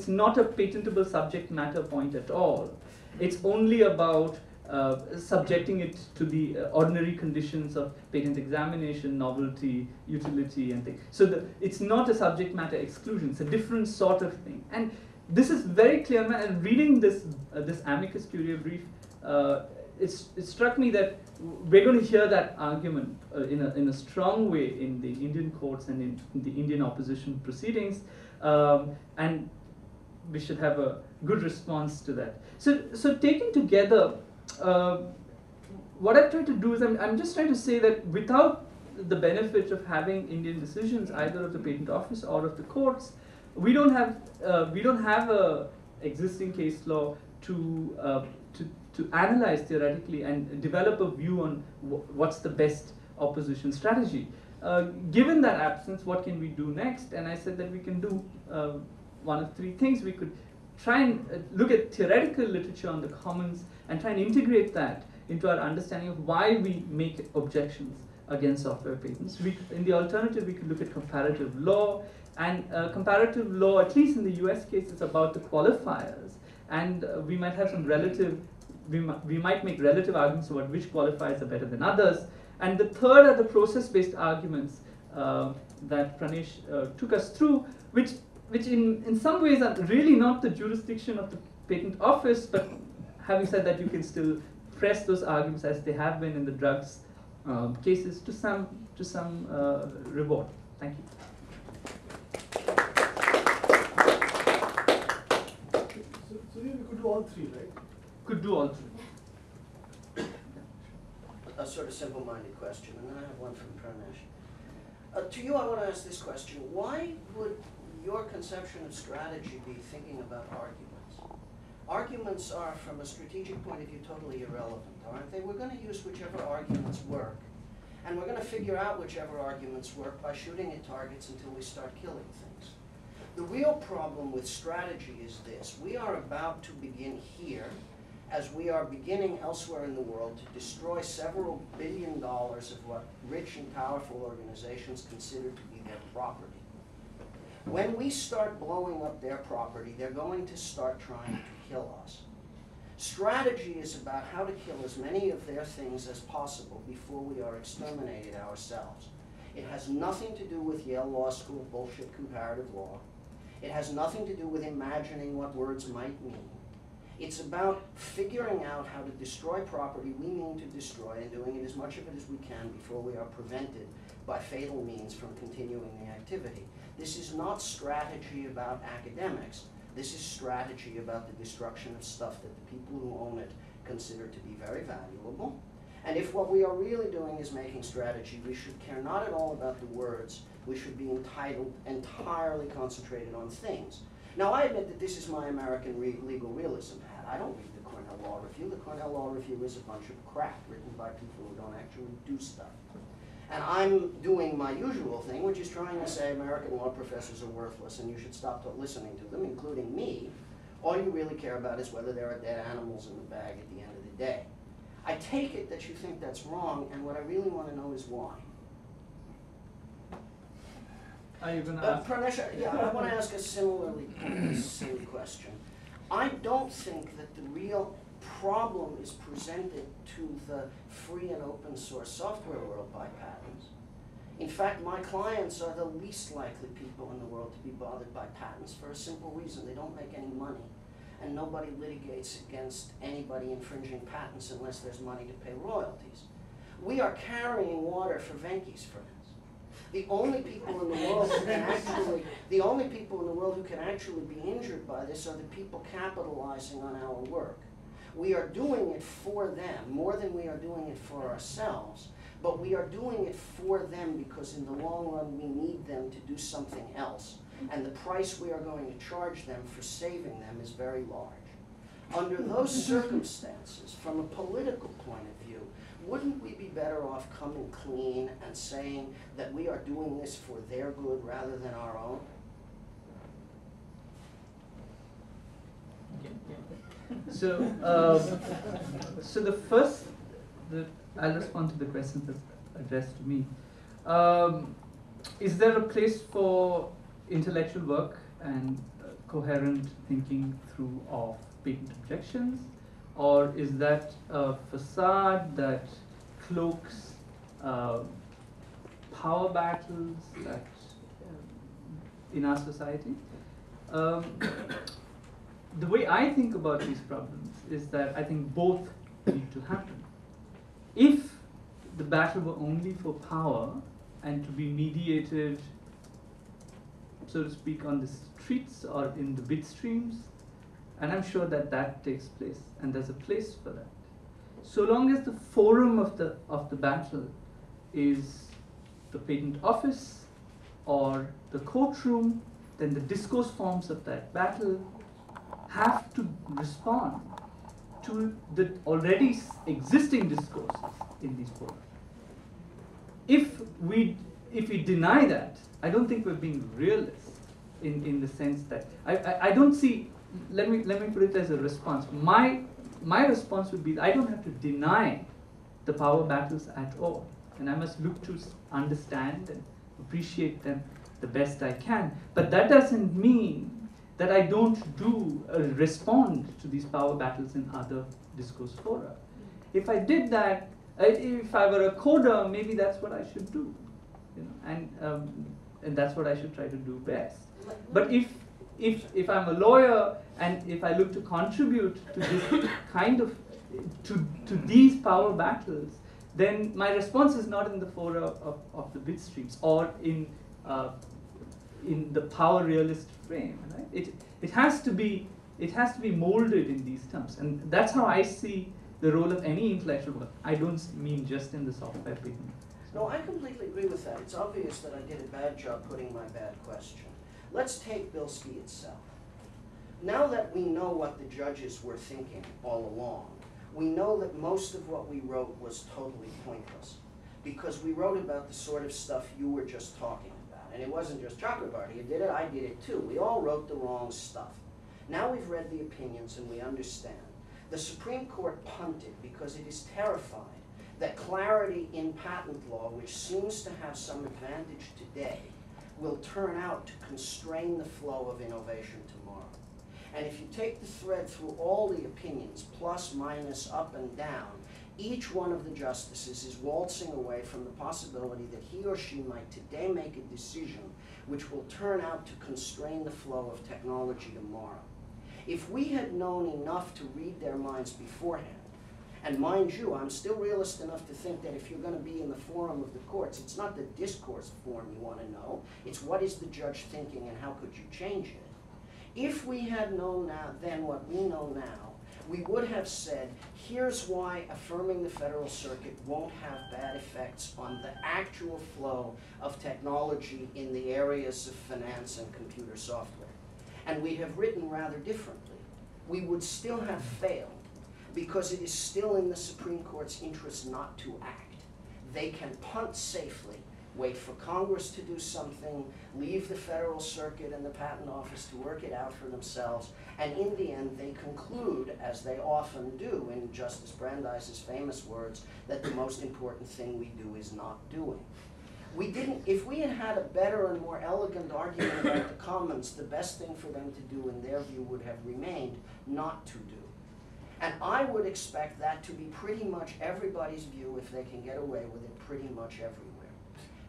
it's not a patentable subject matter point at all. It's only about subjecting it to the ordinary conditions of patent examination, novelty, utility, and things. So it's not a subject matter exclusion. It's a different sort of thing. And this is very clear. And reading this this amicus curiae brief, it struck me that we're going to hear that argument in a strong way in the Indian courts and in the Indian opposition proceedings, and we should have a good response to that. So taken together, what I've tried to do is I'm just trying to say that without the benefit of having Indian decisions, either of the patent office or of the courts, we don't have a existing case law to analyze theoretically and develop a view on what's the best opposition strategy. Given that absence, what can we do next? And I said that we can do one of three things. We could try and look at theoretical literature on the commons and try and integrate that into our understanding of why we make objections against software patents. In the alternative, we could look at comparative law, and comparative law, at least in the US case, is about the qualifiers, and we might have some relative, we might make relative arguments about which qualifiers are better than others. And the third are the process-based arguments that Pranesh took us through, which in some ways are really not the jurisdiction of the patent office, but having said that, you can still press those arguments as they have been in the drugs cases to some reward. Thank you. So we could do all three, right? Could do all three. A sort of simple-minded question, and then I have one from Pranesh. To you, I want to ask this question. Why would your conception of strategy be thinking about arguments? Arguments are, from a strategic point of view, totally irrelevant, aren't they? We're going to use whichever arguments work, and we're going to figure out whichever arguments work by shooting at targets until we start killing things. The real problem with strategy is this. We are about to begin here, as we are beginning elsewhere in the world, to destroy several $1 billion of what rich and powerful organizations consider to be their property. When we start blowing up their property, they're going to start trying to kill us. Strategy is about how to kill as many of their things as possible before we are exterminated ourselves. It has nothing to do with Yale Law School bullshit comparative law. It has nothing to do with imagining what words might mean. It's about figuring out how to destroy property we mean to destroy and doing it as much of it as we can before we are prevented by fatal means from continuing the activity. This is not strategy about academics. This is strategy about the destruction of stuff that the people who own it consider to be very valuable. And if what we are really doing is making strategy, we should care not at all about the words. We should be entirely concentrated on things. Now, I admit that this is my American legal realism hat. I don't read the Cornell Law Review. The Cornell Law Review is a bunch of crap written by people who don't actually do stuff. And I'm doing my usual thing, which is trying to say American law professors are worthless and you should stop listening to them, including me. All you really care about is whether there are dead animals in the bag at the end of the day. I take it that you think that's wrong, and what I really want to know is why. Are you going to ask? Pranesh, yeah, I want to ask a similarly silly question. I don't think that the real problem is presented to the free and open source software world by patents. In fact, my clients are the least likely people in the world to be bothered by patents for a simple reason. They don't make any money, and nobody litigates against anybody infringing patents unless there's money to pay royalties. We are carrying water for Venki's friends. The only people in the world who can actually be injured by this are the people capitalizing on our work. We are doing it for them more than we are doing it for ourselves, but we are doing it for them because in the long run we need them to do something else, and the price we are going to charge them for saving them is very large. Under those circumstances, from a political point of view, wouldn't we be better off coming clean and saying that we are doing this for their good rather than our own? So, so the first, I'll respond to the questions that's addressed to me. Is there a place for intellectual work and coherent thinking through of patent objections, or is that a facade that cloaks power battles that in our society? The way I think about these problems is that I think both need to happen. If the battle were only for power and to be mediated, so to speak, on the streets or in the bit streams, and I'm sure that that takes place, and there's a place for that. So long as the forum of the battle is the patent office or the courtroom, then the discourse forms of that battle have to respond to the already existing discourses in these forums. If we deny that, I don't think we're being realists in the sense that I don't see. Let me put it as a response. My response would be I don't have to deny the power battles at all, and I must look to understand and appreciate them the best I can. But that doesn't mean that I don't respond to these power battles in other discourse fora. If I did that, if I were a coder, maybe that's what I should do, and that's what I should try to do best. But if I'm a lawyer and if I look to contribute to this kind of to these power battles, then my response is not in the fora of the bit streams or in the power realist frame. Right? It has to be molded in these terms, and that's how I see the role of any intellectual work. I don't mean just in the software patent. No, I completely agree with that. It's obvious that I did a bad job putting my bad question. Let's take Bilski itself. Now that we know what the judges were thinking all along, we know that most of what we wrote was totally pointless, because we wrote about the sort of stuff you were just talking about. And it wasn't just Chakrabarty, you did it, I did it too. We all wrote the wrong stuff. Now we've read the opinions and we understand. The Supreme Court punted because it is terrified that clarity in patent law, which seems to have some advantage today, will turn out to constrain the flow of innovation tomorrow. And if you take the thread through all the opinions, plus, minus, up, and down, each one of the justices is waltzing away from the possibility that he or she might today make a decision which will turn out to constrain the flow of technology tomorrow. If we had known enough to read their minds beforehand, and mind you, I'm still realist enough to think that if you're going to be in the forum of the courts, it's not the discourse form you want to know, it's what is the judge thinking and how could you change it. If we had known then what we know now, we would have said, here's why affirming the Federal Circuit won't have bad effects on the actual flow of technology in the areas of finance and computer software. And we'd have written rather differently. We would still have failed, because it is still in the Supreme Court's interest not to act. They can punt safely, wait for Congress to do something, leave the Federal Circuit and the Patent Office to work it out for themselves, and in the end they conclude, as they often do in Justice Brandeis's famous words, that the most important thing we do is not doing. If we had had a better and more elegant argument about the commons, the best thing for them to do in their view would have remained not to do. And I would expect that to be pretty much everybody's view if they can get away with it pretty much everywhere.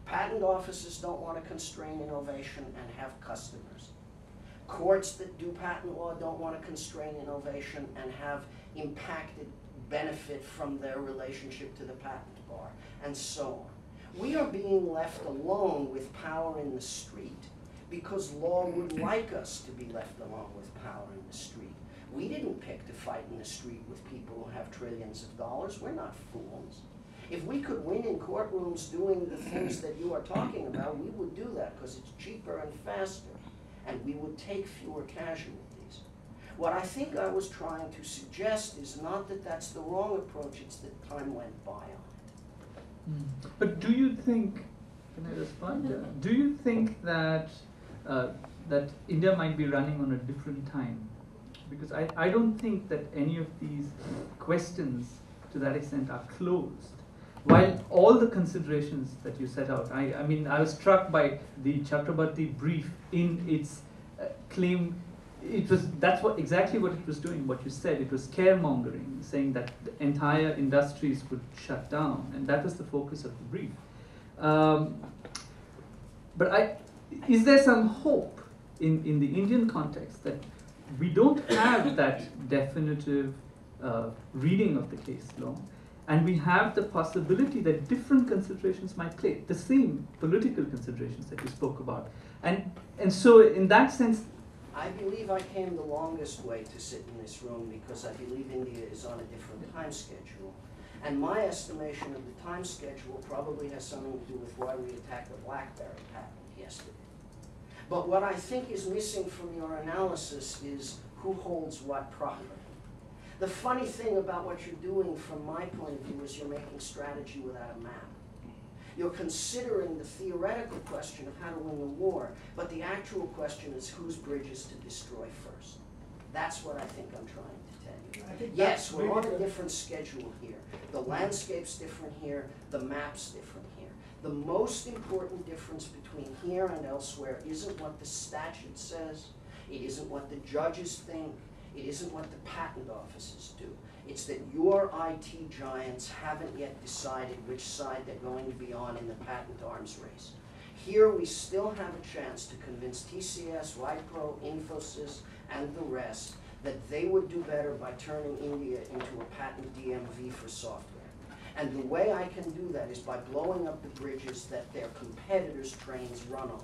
Patent offices don't want to constrain innovation and have customers. Courts that do patent law don't want to constrain innovation and have impacted benefit from their relationship to the patent bar, and so on. We are being left alone with power in the street because law would like us to be left alone with power in the street. We didn't pick to fight in the street with people who have trillions of dollars. We're not fools. If we could win in courtrooms doing the things that you are talking about, we would do that because it's cheaper and faster, and we would take fewer casualties. What I think I was trying to suggest is not that that's the wrong approach, it's that time went by on it. But do you think, can I respond? Do you think that that India might be running on a different time? Because I don't think that any of these questions to that extent are closed. While all the considerations that you set out, I mean, I was struck by the Chakrabarty brief in its claim that's exactly what it was doing. What you said, it was scaremongering, saying that the entire industries would shut down, and that was the focus of the brief. But is there some hope in the Indian context that we don't have that definitive reading of the case law, and we have the possibility that different considerations might play, the same political considerations that you spoke about, and so in that sense, I believe I came the longest way to sit in this room because I believe India is on a different time schedule. And my estimation of the time schedule probably has something to do with why we attacked the BlackBerry patent yesterday. But what I think is missing from your analysis is who holds what property. The funny thing about what you're doing from my point of view is you're making strategy without a map. You're considering the theoretical question of how to win the war, but the actual question is whose bridges to destroy first. That's what I think I'm trying to tell you. Yes, we're on a different schedule here. The landscape's different here, the map's different here. The most important difference between here and elsewhere isn't what the statute says, it isn't what the judges think, it isn't what the patent offices do. It's that your IT giants haven't yet decided which side they're going to be on in the patent arms race. Here we still have a chance to convince TCS, Wipro, Infosys, and the rest that they would do better by turning India into a patent DMV for software. And the way I can do that is by blowing up the bridges that their competitors' trains run on,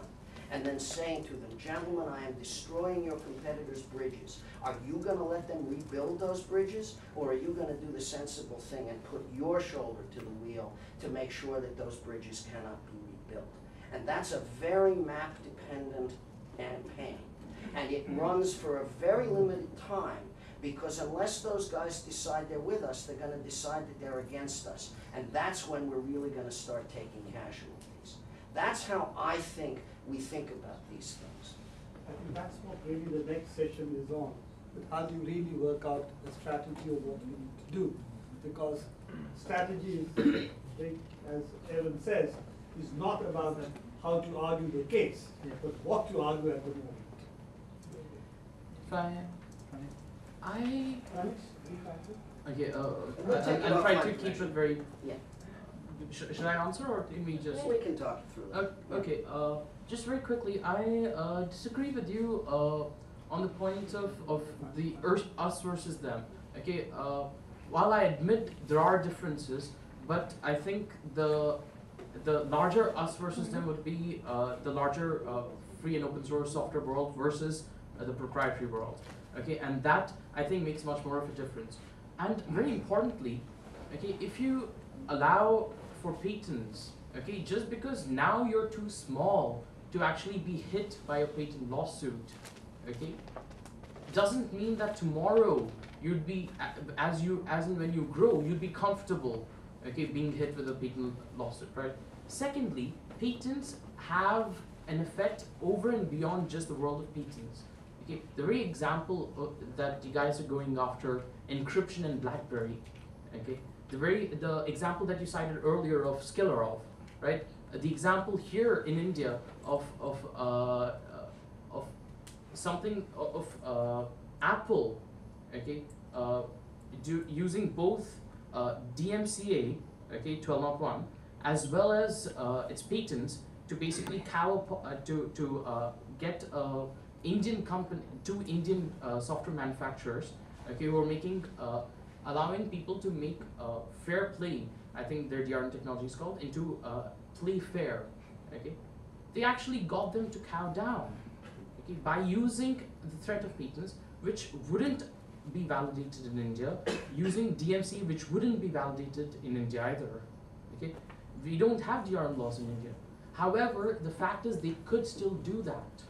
and then saying to them, gentlemen, I am destroying your competitors' bridges. Are you going to let them rebuild those bridges, or are you going to do the sensible thing and put your shoulder to the wheel to make sure that those bridges cannot be rebuilt? And that's a very map-dependent campaign. And it runs for a very limited time, because unless those guys decide they're with us, they're going to decide that they're against us. And that's when we're really going to start taking casualties. That's how I think we think about these things. I think that's what really the next session is on. But how do you really work out the strategy of what we need to do? Because strategy is, as Evan says, is not about how to argue the case, but what to argue at the moment. Okay, We'll take it I'll try offline, to keep Pranesh. it very. Yeah. Should I answer, or can we just? We can talk through it. Okay. Just very quickly, I disagree with you on the point of the us versus them. Okay. While I admit there are differences, but I think the larger us versus them would be the larger free and open source software world versus the proprietary world. Okay, and that I think makes much more of a difference. And very importantly, okay, if you allow for patents, okay, just because now you're too small to actually be hit by a patent lawsuit, okay, doesn't mean that tomorrow you'd be, as and when you grow, you'd be comfortable, okay, being hit with a patent lawsuit, right? Secondly, patents have an effect over and beyond just the world of patents. Okay, the very example that you guys are going after, encryption in BlackBerry, okay, the example that you cited earlier of Skillerov, right? The example here in India of something of Apple, okay, using both DMCA, okay, 1201, as well as its patents to basically get Indian company, two Indian software manufacturers, okay, who are making, allowing people to make fair play, I think their DRM technology is called, into play fair, okay. They actually got them to cow down, okay, by using the threat of patents, which wouldn't be validated in India, using DMC, which wouldn't be validated in India either, okay. We don't have DRM laws in India. However, the fact is they could still do that.